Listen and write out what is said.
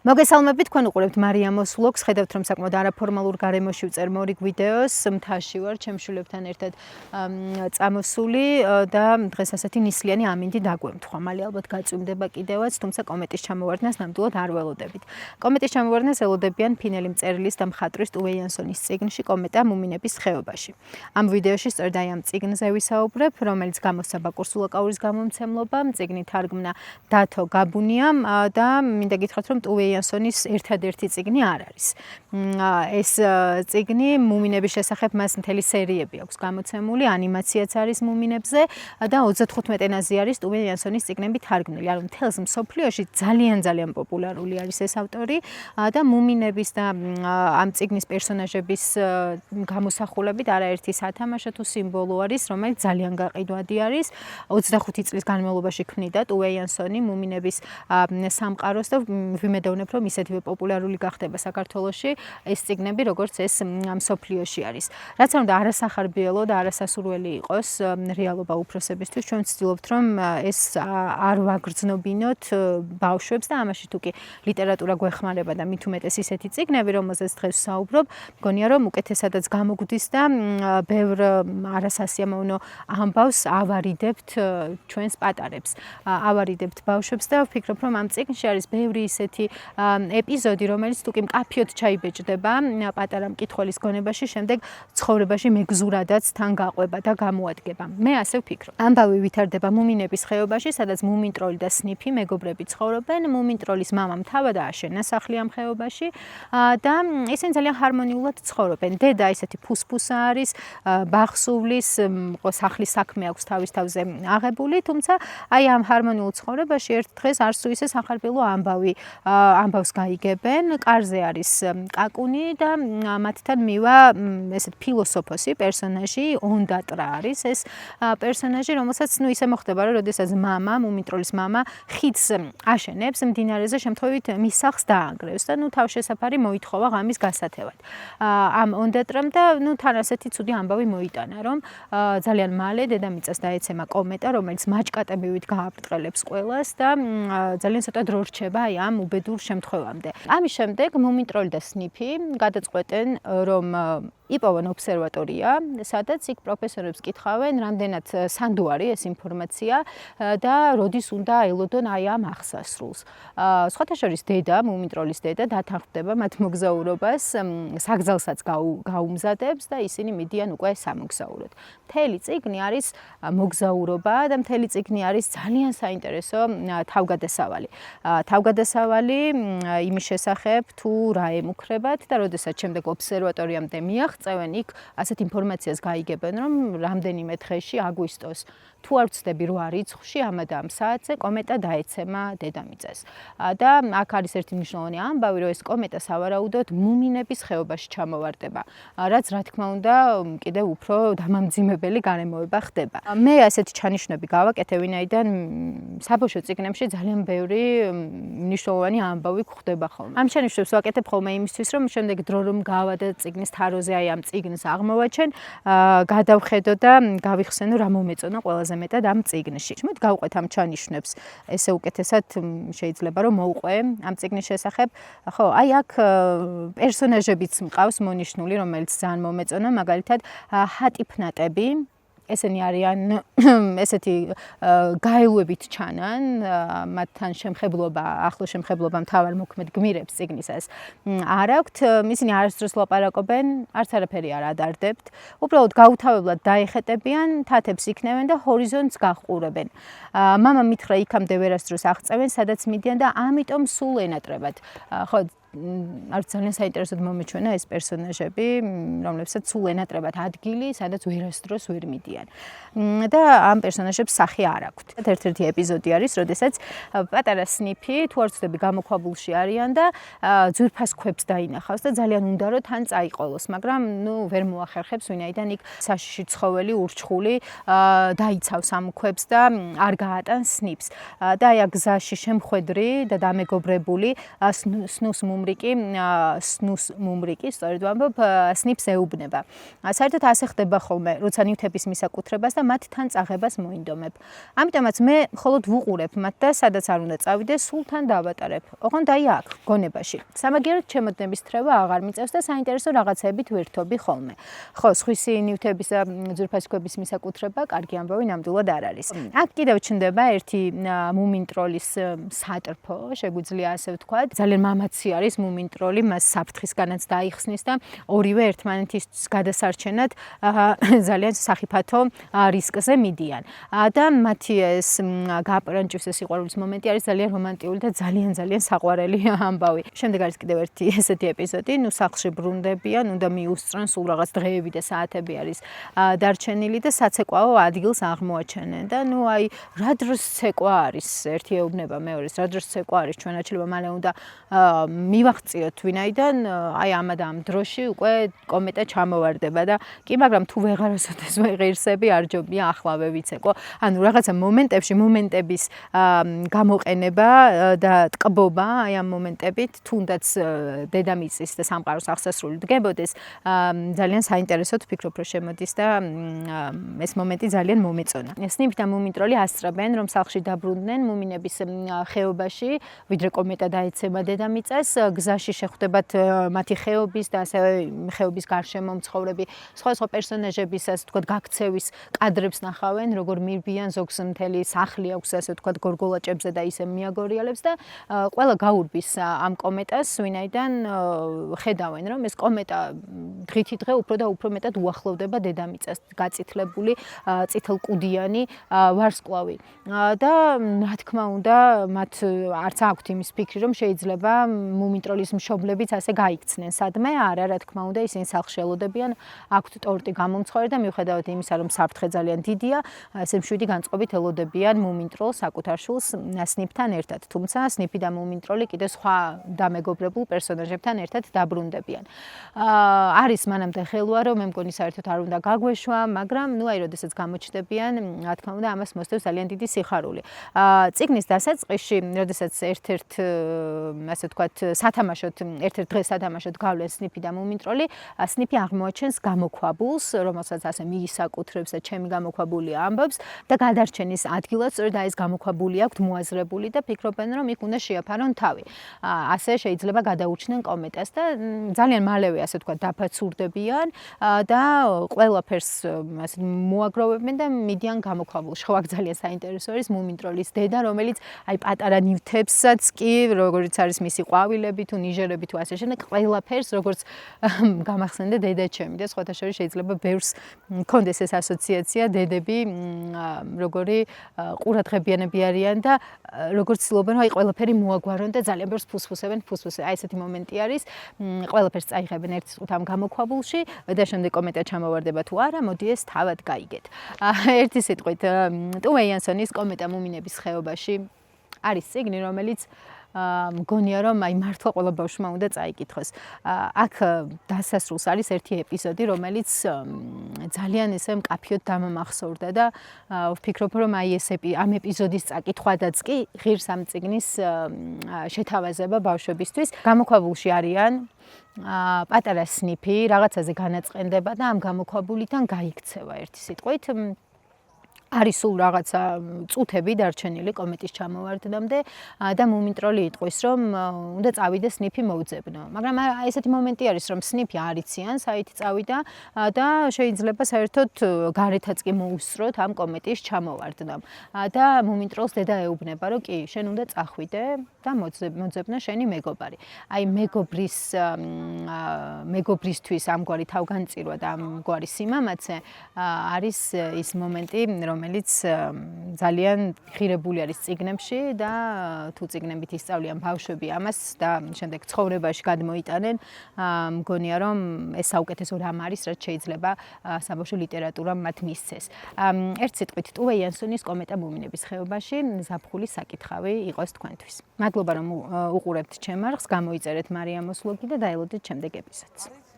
მოგესალმებით, თქვენ უყურებთ მარიამოს vlogs, ხედავთ რომ საკმაოდ არაფორმალურ გარემოში ვწერ მორიგ ვიდეოს, მთაში ვარ, ჩემშულებთან ერთად წამოსული და დღეს ასეთი ნისლიანი ამინდი დაგვემთხვა. მალე ალბათ გაწვიმდება კიდევაც, თუმცა კომეტის ჩამოვარდნას ნამდვილად არ ველოდებით. კომეტის ჩამოვარდნას ელოდებიან ფინელი მწერლის და მხატვრის ტუვე იანსონის წიგნში კომეტა მუმინების ხეობაში. ამ ვიდეოში სწორედ აი ამ წიგნზე ვისაუბრებ, რომელიც გამოსცა ბაკურ სულაკაურის გამომცემლობამ, წიგნი თარგმნა დათო გაბუნიამ და მინდა გითხრათ რომ ტუვე იანსონის ერთადერთი წიგნი არ არის. ეს წიგნი მუმინების შესახებ მას მთელი სერიები აქვს გამოცემული, ანიმაციაც არის მუმინებზე და 35 ენაზე არის ტუვე იანსონის წიგნები თარგმნილი. ანუ მთელს მსოფლიოში ძალიან პოპულარული არის ეს ავტორი და მუმინების და ამ წიგნის პერსონაჟების გამოსახულებით არაერთი სათამაშო თუ სიმბოლო არის, რომელიც ძალიან გაყიდვადი არის. 25 წლის განმავლობაში ქმნიდა ტუვე იანსონი მუმინების სამყაროს და ვიმედოვნებ რომ ისეთივე პოპულარული გახდება საქართველოში ეს წიგნები, როგორც ეს მსოფლიოში არის. რაც არ უნდა არასახარბიელო და არასასურველი იყოს რეალობა უფროსებისთვის, ჩვენ ვცდილობთ რომ ეს არ ვაგრძნობინოთ ბავშვებს და ამაში თუ კი ლიტერატურა გვეხმარება და მით უმეტეს ისეთი წიგნები, რომელზეც დღეს ვსაუბრობ, მგონია რომ უკეთესადაც გამოგვდის და ბევრ არასასიამოვნო ამბავს ავარიდებთ ჩვენს პატარებს. ავარიდებთ ბავშვებს და ვფიქრობ რომ ამ წიგნში არის ბევრი ისეთი ეპიზოდი, რომელიც თუ კი მკაფიოდ ჩაიბეჭდება პატარა მკითხველის გონებაში, შემდეგ ცხოვრებაში მეგზურადაც თან გაყვება და გამოადგება. მე ასე ვფიქრობ. ამბავი ვითარდება მუმინების ხეობაში, სადაც მუმინტროლი და სნიფი მეგობრები ცხოვრობენ. მუმინტროლის მამამ თავად ააშენა სახლი ამ ხეობაში და ისინი ძალიან ჰარმონიულად ცხოვრობენ. დედა ისეთი ფუსფუსა არის, ბაღსუვლის, სახლის საქმე აქვს თავის თავზე აღებული, თუმცა აი ამ ჰარმონიულ ცხოვრებაში ერთ დღეს არს თუ ისე სახარბილო ამბავი ამბავს გაიგებენ. კარზე არის კაკუნი და მათთან მივა ესეთ ფილოსოფოსი პერსონაჟი ონდატრა არის ეს პერსონაჟი, რომელსაც ისე მოხდება რომ როდესაც მამა, მუმინტროლის მამა ხიდს აშენებს მდინარეზე, შემთხვევით მის სახლს დაანგრევს და თავშესაფარი მოითხოვა ღამის გასათევად. ამ ონდატრამ და თან ასეთი ცუდი ამბავი მოიტანა, რომ ძალიან მალე დედამიწას დაეცემა კომეტა, რომელიც მაჭკატებივით გააბრტყელებს ყველას და ძალიან ცოტა დრო რჩება აი ამ უბედურ შემთხვევამდე. ამის შემდეგ მუმინტროლი და სნიფი გადაწყვეტენ რომ იპოვონ ობსერვატორია, სადაც იქ პროფესორებს კითხავენ, რამდენად სანდუარი ეს ინფორმაცია და როდის უნდა ელოდონ აი ამ აღსასრულს. სხვათა შორის დედა, მუმინტროლის დედა დათანხმდება მათ მოგზაურობას, საგზელსაც გაუმზადებს და ისინი მიდიან უკვე სამოგზაუროდ. მთელი წიგნი არის მოგზაურობა და მთელი წიგნი არის ძალიან საინტერესო თავგადასავალი. თავგადასავალი იმის შესახებ თუ რა ემუქრებათ და როდესაც შემდეგ ობსერვატორიამდე მიაღწევენ, იქ ასეთ ინფორმაციას გაიგებენ, რომ რამდენიმე დღეში აგვისტოს თუ არ ვცდები 8 რიცხვში ამა და ამ საათზე კომეტა დაეცემა დედამიწას. და აქ არის ერთი მნიშვნელოვანი ამბავი, რომ ეს კომეტა სავარაუდოდ მუმინების ხეობაში ჩამოვარდება, რაც რა თქმა უნდა კიდევ უფრო დამამძიმებელი გარემოება ხდება. მე ასეთი ჩანიშვნები გავაკეთე, ვინაიდან საბავშვო წიგნებში ძალიან ბევრი მნიშვნელოვანი ამბავი გვხვდება ხოლმე. ამ ჩანიშვნებს ვაკეთებ ხოლმე იმისთვის, რომ შემდეგ დრო რომ გავა და წიგნის თაროზე აი ამ წიგნს აღმოვაჩენ, გადავხედო და გავიხსენო რა მომეწონა ყველაზე მეტად ამ წიგნში. მოდი გავყვეთ ამ ჩანიშვნებს. ესე უკეთესად შეიძლება რომ მოვყვე ამ წიგნის შესახებ. ხო, აი აქ პერსონაჟებიც მყავს მონიშნული, რომელიც ძალიან მომეწონა, მაგალითად ჰატიფნატები. ესენი არიან ესეთი გაელვებით ჩანან, მათთან შემხებლობა, ახლო შემხებლობა მთავარ მოქმედ გმირებს წიგნისას არ აქვთ. ისინი არასდროს ლაპარაკობენ, არც არაფერი არ ადარდებთ. უბრალოდ გაუთავებლად დაეხეტებიან, თათებს იქნევენ და ჰორიზონტს გაჰყურებენ. მამა მითხრა იქამდე ვერასდროს აღწევენ, სადაც მიდიან და ამიტომ სულ ენატრებათ. ხო, არც ძალიან საინტერესოდ მომეჩვენა ეს პერსონაჟები, რომლებსაც სულ ენატრებათ ადგილი, სადაც ვერასდროს ვერ მიდიან. და ამ პერსონაჟებს სახე არ აქვთ. ერთ-ერთი ეპიზოდი არის, როდესაც პატარა სნიფი თუ არ ვცდები გამოქვაბულში არიან და ძვირფას ქვებს დაინახავს და ძალიან უნდა რომ თან წაიყოლოს, მაგრამ ვერ მოახერხებს, ვინაიდან იქ საშიში ცხოველი, ურჩხული დაიცავს ამ ქვებს და არ გაატანს სნიფს. და აი გზაში შემხვედრი და დამეგობრებული სნუს მუმრიკი, სნუს მუმრიკი, სწორედ ვამბობ, სნიფს ეუბნება. საერთოდ ასე ხდება ხოლმე, როცა ნივთების მისაკუთრებას და მათ თან წაღებას მოინდომებ. ამიტომაც მე მხოლოდ ვუყურებ მათ და სადაც არ უნდა წავიდე, სულ თან დავატარებ. ოღონდ აი აქ, გონებაში. სამაგიეროდ ჩემოდნების თრევა აღარ მიწევს და საინტერესო რაღაცებით ვერთობი ხოლმე. ხო, სხვისი ნივთების და ძვირფასი ქვების მისაკუთრება კარგი ამბავი ნამდვილად არ არის. აქ კიდევ ჩნდება ერთი მუმინტროლის სატრფო, შეგვიძლია ასე ვთქვათ. ძალიან მამაცი არის მუმინტროლი, მას საფრთხისგანაც დაიხსნის და ორივე ერთმანეთის გადასარჩენად ძალიან სახიფათო რისკზე მიდიან. და მათი ეს გააპრანჭვის ეს სიყვარულის მომენტი არის ძალიან რომანტიული და ძალიან საყვარელი ამბავი. შემდეგ არის კიდევ ერთი ესეთი ეპიზოდი, ნუ სახლში ბრუნდებიან, უნდა მიუსწრონ სულ რაღაც დღეები და საათები არის დარჩენილი და საცეკვაო ადგილს აღმოაჩენენ და ნუ აი რა დროს ცეკვა არის, ერთი ეუბნება მეორეს, რა დროს ცეკვა არის, ჩვენ აჩლება მალე უნდა მივახციოთ ვინაიდან აი ამ და ამ დროში უკვე კომეტა ჩამოვარდება და კი მაგრამ თუ ვეღარასოდეს ვეღირსები არ ჯობია ახლავე ვიცეკო. ანუ რაღაცა მომენტების გამოყენება და ტკბობა აი ამ მომენტებით თუნდაც დედამიწის და სამყაროს აღსასრული დგებოდეს ძალიან საინტერესოდ ვფიქრობ რომ შემოდის და ეს მომენტი ძალიან მომეწონა. სნიფი და მუმინტროლი ასწრებენ რომ სახლში დაბრუნდნენ მუმინების ხეობაში ვიდრე კომეტა დაეცემა დედამიწას გზაში შეხვდებათ მათი ხეობის და ასევე ხეობის გარშემო მცხოვრები სხვა პერსონაჟების ასე ვთქვათ გაქცევის კადრებს ნახავენ როგორ მირბიან ზოგს მთელი სახლი აქვს ასე ვთქვათ გორგოლაჭებზე და ისე მიაგორიალებს და ყველა გაურბის ამ კომეტას ვინაიდან ხედავენ რომ ეს კომეტა დღითი დღე უფრო და უფრო მეტად უახლოვდება დედამიწას გაწითლებული წითელკუდიანი ვარსკვლავი და რა თქმა უნდა მათ არც აქვთ იმის ფიქრი რომ შეიძლება მუმინტროლის მშობლებიც ასე გაიქცნენ სადმე არა რა თქმა უნდა ისინი სახლში ელოდებიან აქვთ ტორტი გამომცხოვრე და მიუხედავად იმისა რომ საფრთხე ძალიან დიდია ესე მშვიდი განწყობით ელოდებიან მუმინტროლს საკუთარ შულს სნიფთან ერთად თუმცა სნიფი და მუმინტროლი კიდე სხვა დამეგობრებულ პერსონაჟებთან ერთად დაბრუნდებიან არის მანამდე ხელვა რომ მე მგონი საერთოდ არ უნდა გაგვეშვა მაგრამ ნუ აი როდესაც გამოჩნდებიან რა თქმა უნდა ამას მოსდევს ძალიან დიდი სიხარული წიგნის დასაწყისში როდესაც ერთ-ერთ ასე ვთქვათ სათამაშოდ ერთ-ერთ დღეს სათამაშოდ გავლენ სნიფი და მუმინტროლი სნიფი აღმოაჩენს გამოქვაბულს რომელსაც ასე მიისაკუთრებს და ჩემი გამოქვაბული ამბობს და გადარჩენის ადგილად სწორედ ეს გამოქვაბული აქვს მოაზრებული და ფიქრობენ რომ იქ უნდა შეაფარონ თავი ასე შეიძლება გადაურჩნენ კომეტას და ძალიან მალევე ასე ვთქვათ დაფაცურდებიან და ყველაფერს ასე მოაგროვებენ და მიდიან გამოქვაბულში ხო აქ ძალიან საინტერესო არის მუმინტროლის დედა რომელიც აი პატარა ნივთებსაც კი როგორც არის მისი ყვავილები თუ ნიჟერები თუ ასე შემდეგ ყველაფერს როგორც გამახსენდა დედა ჩემი და სხვათა შორის შეიძლება ბევრს მქონდეს ეს ასოციაცია დედები როგორი ყურადღებიანები არიან და როგორც ცდილობენ რომ აი ყველაფერი მოაგვარონ და ძალიან ბევრს ფუსფუსებენ აი ესეთი მომენტი არის ყველაფერს წაიღებენ ერთ წუთამ ამ გამოქვაბულში და შემდეგ კომეტა ჩამოვარდება თუ არა მოდი ეს თავად გაიგეთ ერთი სიტყვით ტუვე იანსონის კომეტა მუმინების ხეობაში არის წიგნი რომელიც მგონია რომ აი მართლა ყველა ბავშვმა უნდა წაიკითხოს. აქ დასასრულს არის ერთი ეპიზოდი, რომელიც ძალიან ესე მკაფიოდ დამამახსოვრდა და ვფიქრობ რომ აი ეს ამ ეპიზოდის წაკითხვადაც კი ღირს ამ წიგნის შეთავაზება ბავშვებისთვის. გამოქვაბულში არიან პატარა სნიფი, რაღაცაზე განაწყენდება და ამ გამოქვაბულიდან გაიქცევა ერთი სიტყვით. არის სულ რაღაცა წუთები დარჩენილი კომეტის ჩამოვარდნამდე და მუმინტროლი იტყვის რომ უნდა წავიდე სნიფი მოუძებნო. მაგრამ ესეთი მომენტი არის რომ სნიფი არ იციან საით წავიდა და შეიძლება საერთოდ გარეთაც კი მოუსწროთ ამ კომეტის ჩამოვარდნამ. და მუმინტროლს დედა ეუბნება რომ კი შენ უნდა წახვიდე და მოძებნო შენი მეგობარი. აი მეგობრისთვის ამგვარი თავგანწირვა და ამგვარი სიმამაცე არის ის მომენტი რომელიც ძალიან ღირებული არის წიგნებში და თუ წიგნებით ისწავლიან ბავშვები ამას და შემდეგ ცხოვრებაში გადმოიტანენ მგონია რომ ეს საუკეთესო რამ არის რაც შეიძლება საბავშვო ლიტერატურამ მათ მისცეს. ერთ სიტყვით ტუვე იანსონის კომეტა მუმინების ხეობაში ზაფხულის საკითხავი იყოს თქვენთვის. მადლობა რომ უყურებთ ჩემ არხს, გამოიწერეთ მარიამოს ვლოგი და დაელოდეთ შემდეგ ეპიზოდს.